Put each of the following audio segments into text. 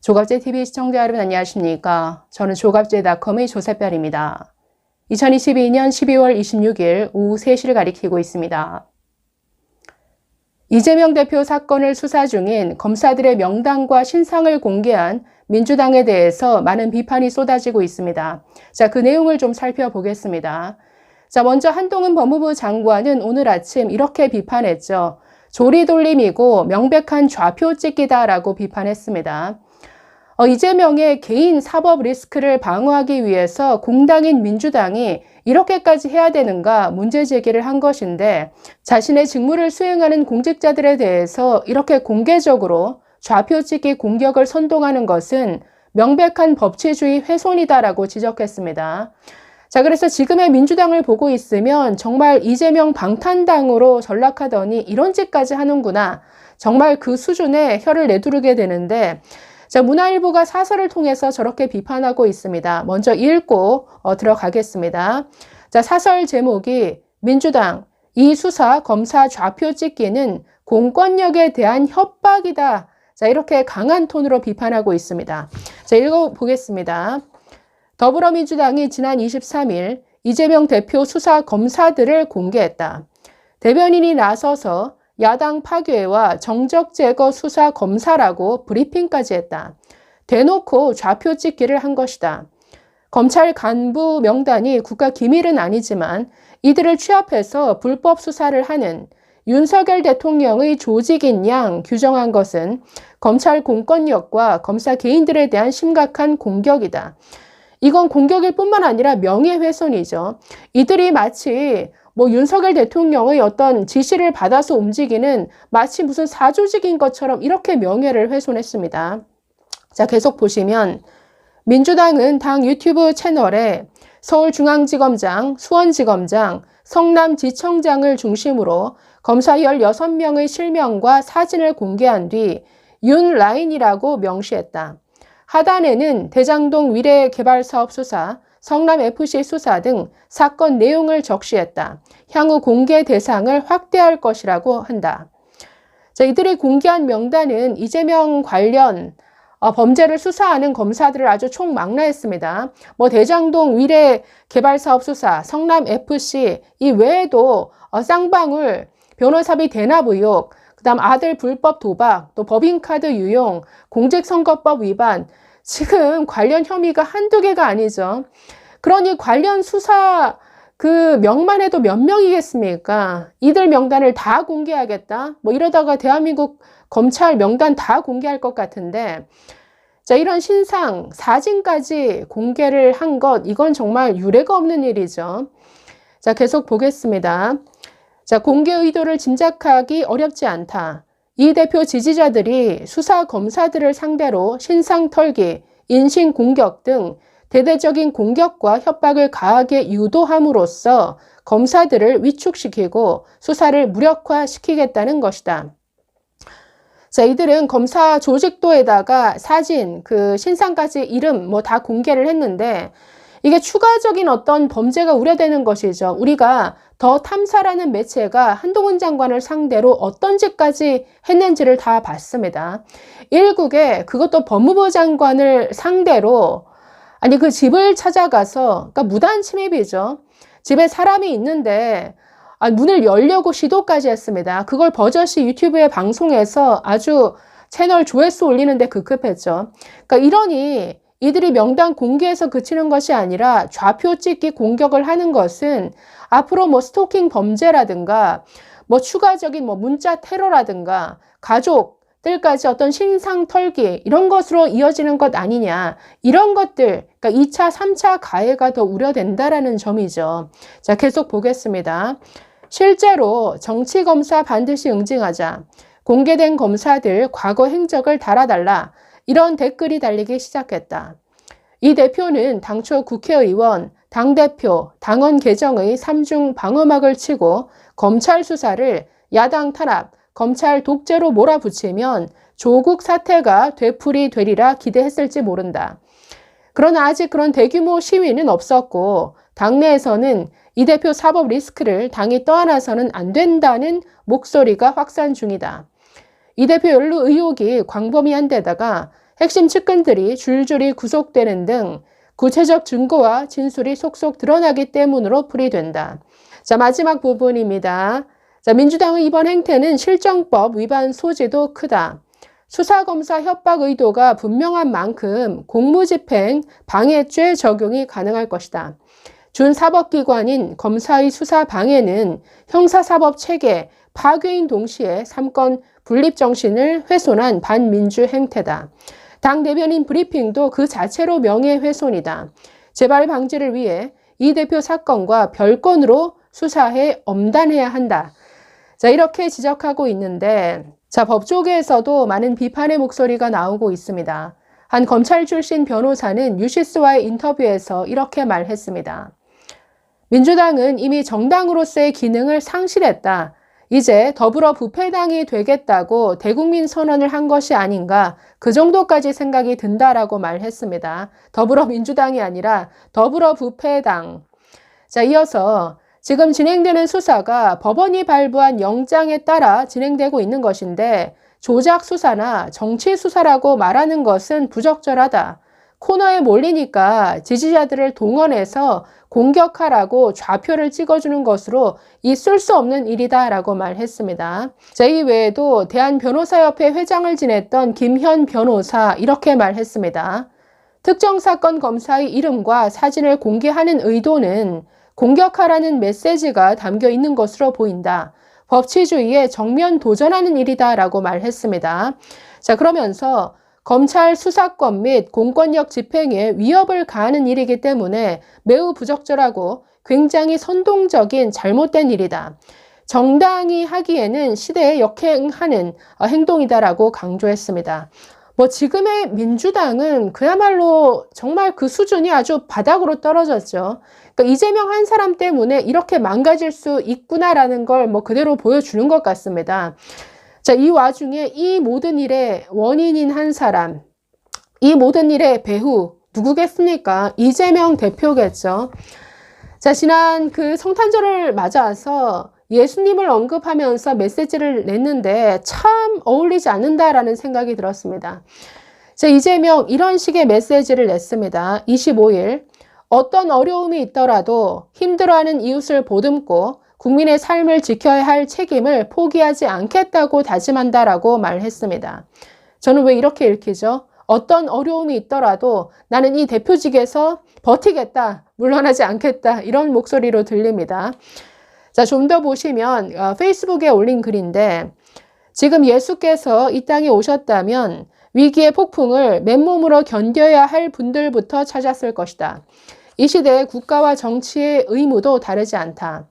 조갑제TV 시청자 여러분 안녕하십니까? 저는 조갑제닷컴의 조세별입니다. 2022년 12월 26일 오후 3시를 가리키고 있습니다. 이재명 대표 사건을 수사 중인 검사들의 명단과 신상을 공개한 민주당에 대해서 많은 비판이 쏟아지고 있습니다. 자, 그 내용을 좀 살펴보겠습니다. 자, 먼저 한동훈 법무부 장관은 오늘 아침 이렇게 비판했죠. 조리돌림이고 명백한 좌표 찍기다라고 비판했습니다. 이재명의 개인 사법 리스크를 방어하기 위해서 공당인 민주당이 이렇게까지 해야 되는가 문제 제기를 한 것인데, 자신의 직무를 수행하는 공직자들에 대해서 이렇게 공개적으로 좌표 찍기 공격을 선동하는 것은 명백한 법치주의 훼손이다라고 지적했습니다. 자, 그래서 지금의 민주당을 보고 있으면 정말 이재명 방탄당으로 전락하더니 이런 짓까지 하는구나. 정말 그 수준에 혀를 내두르게 되는데, 자, 문화일보가 사설을 통해서 저렇게 비판하고 있습니다. 먼저 읽고 들어가겠습니다. 자, 사설 제목이 민주당, 이 수사 검사 좌표 찍기는 공권력에 대한 협박이다. 자, 이렇게 강한 톤으로 비판하고 있습니다. 자, 읽어보겠습니다. 더불어민주당이 지난 23일 이재명 대표 수사 검사들을 공개했다. 대변인이 나서서 야당 파괴와 정적 제거 수사 검사라고 브리핑까지 했다. 대놓고 좌표 찍기를 한 것이다. 검찰 간부 명단이 국가 기밀은 아니지만 이들을 취합해서 불법 수사를 하는 윤석열 대통령의 조직인 양 규정한 것은 검찰 공권력과 검사 개인들에 대한 심각한 공격이다. 이건 공격일 뿐만 아니라 명예훼손이죠. 이들이 마치 윤석열 대통령의 어떤 지시를 받아서 움직이는 마치 무슨 사조직인 것처럼 이렇게 명예를 훼손했습니다. 자, 계속 보시면 민주당은 당 유튜브 채널에 서울중앙지검장, 수원지검장, 성남지청장을 중심으로 검사 16명의 실명과 사진을 공개한 뒤 윤라인이라고 명시했다. 하단에는 대장동 위례개발사업 수사, 성남FC 수사 등 사건 내용을 적시했다. 향후 공개 대상을 확대할 것이라고 한다. 자, 이들이 공개한 명단은 이재명 관련 범죄를 수사하는 검사들을 아주 총망라했습니다. 대장동 위례 개발사업 수사, 성남FC 이 외에도 쌍방울 변호사비 대납 의혹, 그다음 아들 불법 도박, 또 법인카드 유용, 공직선거법 위반, 지금 관련 혐의가 한두 개가 아니죠. 그러니 관련 수사 그 명만 해도 몇 명이겠습니까? 이들 명단을 다 공개하겠다? 이러다가 대한민국 검찰 명단 다 공개할 것 같은데, 자, 이런 신상, 사진까지 공개를 한 것, 이건 정말 유례가 없는 일이죠. 자, 계속 보겠습니다. 자, 공개 의도를 짐작하기 어렵지 않다. 이 대표 지지자들이 수사 검사들을 상대로 신상 털기, 인신 공격 등 대대적인 공격과 협박을 가하게 유도함으로써 검사들을 위축시키고 수사를 무력화시키겠다는 것이다. 자, 이들은 검사 조직도에다가 사진, 그 신상까지 이름 다 공개를 했는데, 이게 추가적인 어떤 범죄가 우려되는 것이죠. 우리가 더 탐사라는 매체가 한동훈 장관을 상대로 어떤 짓까지 했는지를 다 봤습니다. 일국에 그것도 법무부 장관을 상대로 그 집을 찾아가서, 그러니까 무단 침입이죠. 집에 사람이 있는데 문을 열려고 시도까지 했습니다. 그걸 버젓이 유튜브에 방송해서 아주 채널 조회수 올리는데 급급했죠. 그러니까 이러니 이들이 명단 공개해서 그치는 것이 아니라 좌표 찍기 공격을 하는 것은 앞으로 스토킹 범죄라든가 추가적인 문자 테러라든가 가족들까지 어떤 신상 털기 이런 것으로 이어지는 것 아니냐, 이런 것들, 그러니까 2차, 3차 가해가 더 우려된다라는 점이죠. 자, 계속 보겠습니다. 실제로 정치검사 반드시 응징하자, 공개된 검사들 과거 행적을 달아달라, 이런 댓글이 달리기 시작했다. 이 대표는 당초 국회의원, 당대표, 당원 개정의 3중 방어막을 치고 검찰 수사를 야당 탄압, 검찰 독재로 몰아붙이면 조국 사태가 되풀이 되리라 기대했을지 모른다. 그러나 아직 그런 대규모 시위는 없었고 당내에서는 이 대표 사법 리스크를 당이 떠안아서는 안 된다는 목소리가 확산 중이다. 이 대표 연루 의혹이 광범위한 데다가 핵심 측근들이 줄줄이 구속되는 등 구체적 증거와 진술이 속속 드러나기 때문으로 풀이된다. 자, 마지막 부분입니다. 자, 민주당의 이번 행태는 실정법 위반 소지도 크다. 수사검사 협박 의도가 분명한 만큼 공무집행 방해죄 적용이 가능할 것이다. 준사법기관인 검사의 수사 방해는 형사사법체계 파괴인 동시에 삼권 분립정신을 훼손한 반민주 행태다. 당 대변인 브리핑도 그 자체로 명예훼손이다. 재발 방지를 위해 이 대표 사건과 별건으로 수사해 엄단해야 한다. 자, 이렇게 지적하고 있는데, 자, 법조계에서도 많은 비판의 목소리가 나오고 있습니다. 한 검찰 출신 변호사는 뉴시스와의 인터뷰에서 이렇게 말했습니다. 민주당은 이미 정당으로서의 기능을 상실했다. 이제 더불어부패당이 되겠다고 대국민 선언을 한 것이 아닌가, 그 정도까지 생각이 든다라고 말했습니다. 더불어민주당이 아니라 더불어부패당. 자, 이어서 지금 진행되는 수사가 법원이 발부한 영장에 따라 진행되고 있는 것인데 조작 수사나 정치 수사라고 말하는 것은 부적절하다. 코너에 몰리니까 지지자들을 동원해서 공격하라고 좌표를 찍어주는 것으로 있을 수 없는 일이다라고 말했습니다. 자, 이 외에도 대한변호사협회 회장을 지냈던 김현 변호사 이렇게 말했습니다. 특정 사건 검사의 이름과 사진을 공개하는 의도는 공격하라는 메시지가 담겨 있는 것으로 보인다. 법치주의에 정면 도전하는 일이다라고 말했습니다. 자, 그러면서 검찰 수사권 및 공권력 집행에 위협을 가하는 일이기 때문에 매우 부적절하고 굉장히 선동적인 잘못된 일이다. 정당이 하기에는 시대에 역행하는 행동이다라고 강조했습니다. 지금의 민주당은 그야말로 정말 그 수준이 아주 바닥으로 떨어졌죠. 그러니까 이재명 한 사람 때문에 이렇게 망가질 수 있구나라는 걸 그대로 보여주는 것 같습니다. 자, 이 와중에 이 모든 일의 원인인 한 사람, 이 모든 일의 배후 누구겠습니까? 이재명 대표겠죠. 자, 지난 그 성탄절을 맞아서 예수님을 언급하면서 메시지를 냈는데 참 어울리지 않는다라는 생각이 들었습니다. 자, 이재명 이런 식의 메시지를 냈습니다. 25일 어떤 어려움이 있더라도 힘들어하는 이웃을 보듬고 국민의 삶을 지켜야 할 책임을 포기하지 않겠다고 다짐한다라고 말했습니다. 저는 왜 이렇게 읽히죠? 어떤 어려움이 있더라도 나는 이 대표직에서 버티겠다, 물러나지 않겠다 이런 목소리로 들립니다. 자, 좀 더 보시면 페이스북에 올린 글인데 지금 예수께서 이 땅에 오셨다면 위기의 폭풍을 맨몸으로 견뎌야 할 분들부터 찾았을 것이다. 이 시대의 국가와 정치의 의무도 다르지 않다.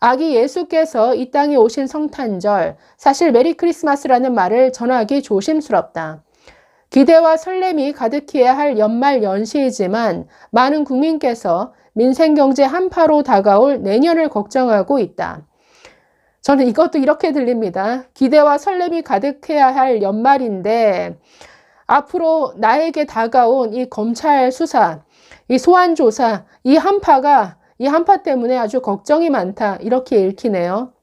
아기 예수께서 이 땅에 오신 성탄절, 사실 메리 크리스마스라는 말을 전하기 조심스럽다. 기대와 설렘이 가득해야 할 연말 연시이지만 많은 국민께서 민생경제 한파로 다가올 내년을 걱정하고 있다. 저는 이것도 이렇게 들립니다. 기대와 설렘이 가득해야 할 연말인데 앞으로 나에게 다가온 이 검찰 수사, 이 소환 조사, 이 한파 때문에 아주 걱정이 많다. 이렇게 읽히네요.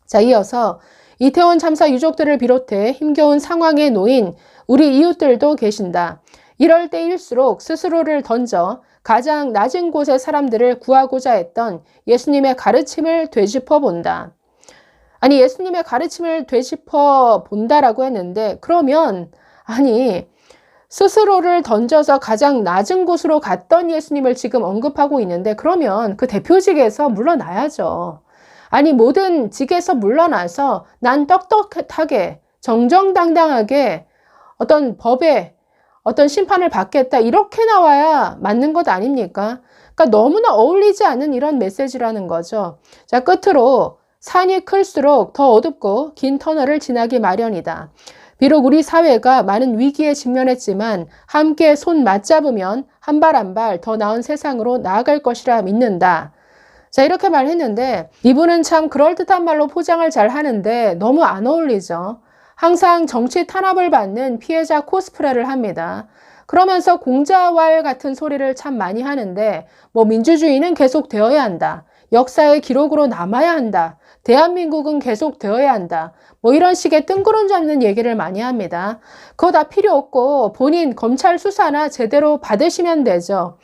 자, 이어서 이태원 참사 유족들을 비롯해 힘겨운 상황에 놓인 우리 이웃들도 계신다. 이럴 때일수록 스스로를 던져 가장 낮은 곳의 사람들을 구하고자 했던 예수님의 가르침을 되짚어 본다. 아니, 예수님의 가르침을 되짚어 본다라고 했는데 그러면 스스로를 던져서 가장 낮은 곳으로 갔던 예수님을 지금 언급하고 있는데 그러면 그 대표직에서 물러나야죠. 모든 직에서 물러나서 난 떳떳하게 정정당당하게 어떤 법에 어떤 심판을 받겠다 이렇게 나와야 맞는 것 아닙니까? 그러니까 너무나 어울리지 않는 이런 메시지라는 거죠. 자, 끝으로 산이 클수록 더 어둡고 긴 터널을 지나기 마련이다. 비록 우리 사회가 많은 위기에 직면했지만 함께 손 맞잡으면 한 발 한 발 더 나은 세상으로 나아갈 것이라 믿는다. 자, 이렇게 말했는데 이분은 참 그럴듯한 말로 포장을 잘 하는데 너무 안 어울리죠. 항상 정치 탄압을 받는 피해자 코스프레를 합니다. 그러면서 공자왈 같은 소리를 참 많이 하는데 민주주의는 계속 되어야 한다. 역사의 기록으로 남아야 한다. 대한민국은 계속 되어야 한다. 뭐 이런 식의 뜬구름 잡는 얘기를 많이 합니다. 그거 다 필요 없고 본인 검찰 수사나 제대로 받으시면 되죠.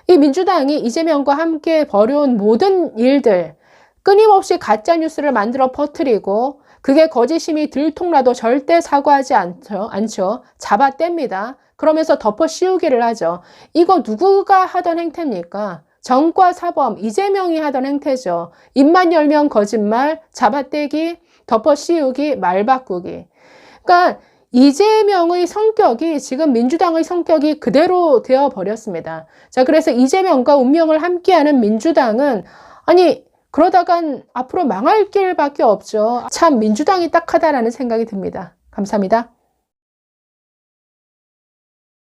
이 민주당이 이재명과 함께 벌여온 모든 일들, 끊임없이 가짜뉴스를 만들어 퍼뜨리고 그게 거짓임이 들통나도 절대 사과하지 않죠. 잡아뗍니다. 그러면서 덮어 씌우기를 하죠. 이거 누구가 하던 행태입니까? 정과 사범, 이재명이 하던 행태죠. 입만 열면 거짓말, 잡아떼기, 덮어 씌우기, 말 바꾸기. 그러니까 이재명의 성격이 지금 민주당의 성격이 그대로 되어 버렸습니다. 자, 그래서 이재명과 운명을 함께하는 민주당은 아니 그러다간 앞으로 망할 길밖에 없죠. 참 민주당이 딱하다라는 생각이 듭니다. 감사합니다.